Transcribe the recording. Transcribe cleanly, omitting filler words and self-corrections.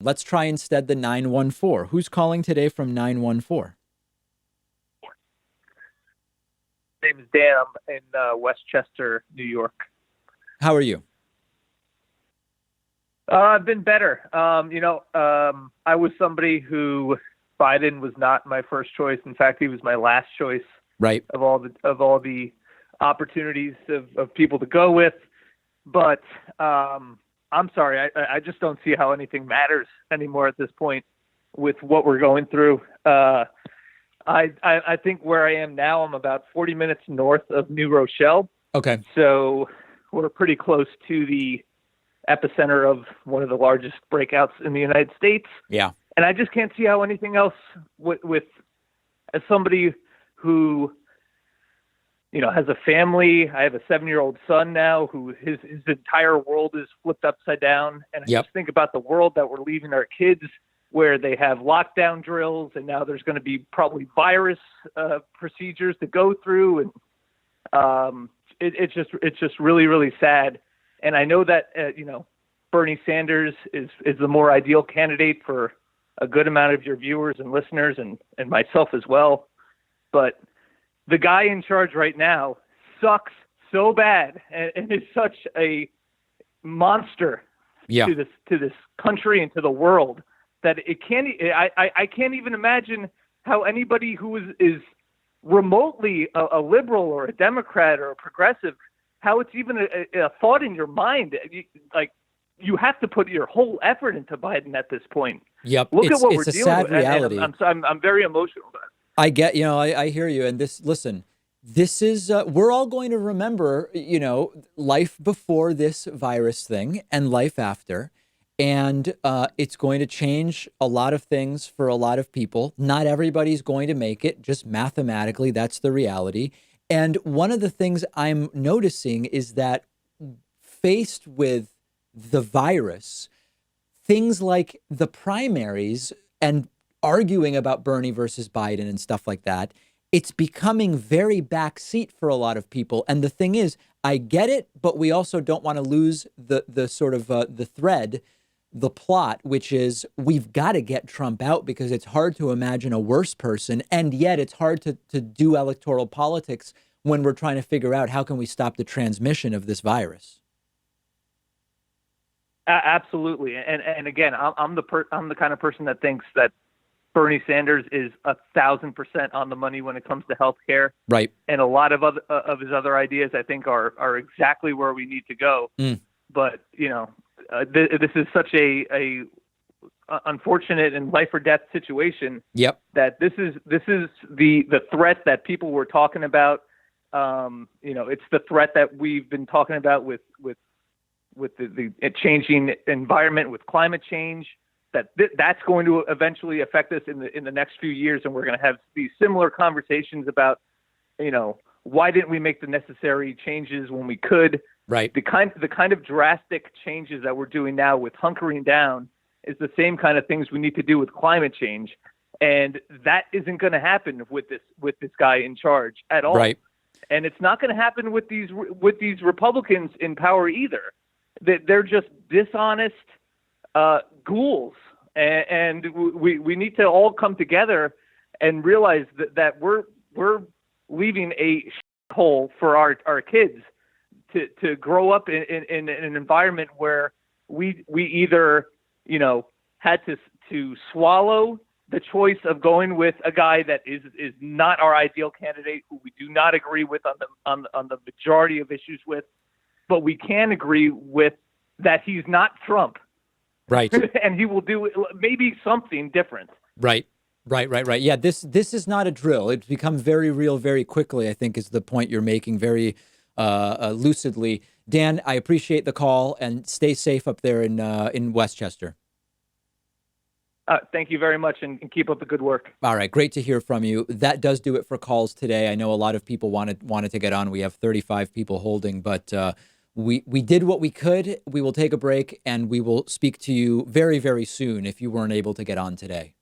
Let's try instead the 914. Who's calling today from 914? My name is Dan. I'm in Westchester, New York. How are you? I've been better. I was somebody who Biden was not my first choice. In fact, he was my last choice Right. of all the opportunities of people to go with. But I'm sorry, I just don't see how anything matters anymore at this point with what we're going through. I think where I am now, I'm about 40 minutes north of New Rochelle. Okay. So we're pretty close to the epicenter of one of the largest breakouts in the United States. Yeah. And I just can't see how anything else with as somebody who, has a family. I have a 7-year-old son now who his entire world is flipped upside down. And I Yep. just think about the world that we're leaving our kids, where they have lockdown drills, and now there's going to be probably virus procedures to go through. And it's just really, really sad. And I know that, Bernie Sanders is the more ideal candidate for a good amount of your viewers and listeners and myself as well. But the guy in charge right now sucks so bad and is such a monster to this country and to the world that it can't. I can't even imagine how anybody who is remotely a liberal or a Democrat or a progressive, how it's even a thought in your mind. You have to put your whole effort into Biden at this point. Yep. Look at what we're It's a dealing sad with. And reality. I'm very emotional about it. I get, I hear you. And listen, this is, we're all going to remember, life before this virus thing and life after. And it's going to change a lot of things for a lot of people. Not everybody's going to make it, just mathematically. That's the reality. And one of the things I'm noticing is that faced with the virus, things like the primaries and arguing about Bernie versus Biden and stuff like that, it's becoming very backseat for a lot of people. And the thing is, I get it, but we also don't want to lose the sort of the thread, the plot, which is we've got to get Trump out because it's hard to imagine a worse person. And yet it's hard to do electoral politics when we're trying to figure out how can we stop the transmission of this virus. Absolutely. And again, I'm the kind of person that thinks that Bernie Sanders is 1,000% on the money when it comes to healthcare. Right. And a lot of his other ideas, I think, are exactly where we need to go. Mm. But this is such a unfortunate and life or death situation. Yep. That this is the threat that people were talking about. It's the threat that we've been talking about with the changing environment, with climate change. That's going to eventually affect us in the next few years, and we're going to have these similar conversations about, why didn't we make the necessary changes when we could? Right. The kind of drastic changes that we're doing now with hunkering down is the same kind of things we need to do with climate change, and that isn't going to happen with this guy in charge at all. Right. And it's not going to happen with these Republicans in power either. They're just dishonest ghouls, and we need to all come together and realize that we're leaving a hole for our kids to grow up in an environment where we either had to swallow the choice of going with a guy that is not our ideal candidate, who we do not agree with on the majority of issues with, but we can agree with that he's not Trump. Right. And he will do maybe something different. Right. Yeah, this is not a drill. It's become very real very quickly, I think, is the point you're making very lucidly. Dan, I appreciate the call, and stay safe up there in Westchester. Thank you very much, and keep up the good work. All right, great to hear from you. That does do it for calls today. I know a lot of people wanted to get on. We have 35 people holding, but we did what we could. We will take a break, and we will speak to you very, very soon if you weren't able to get on today.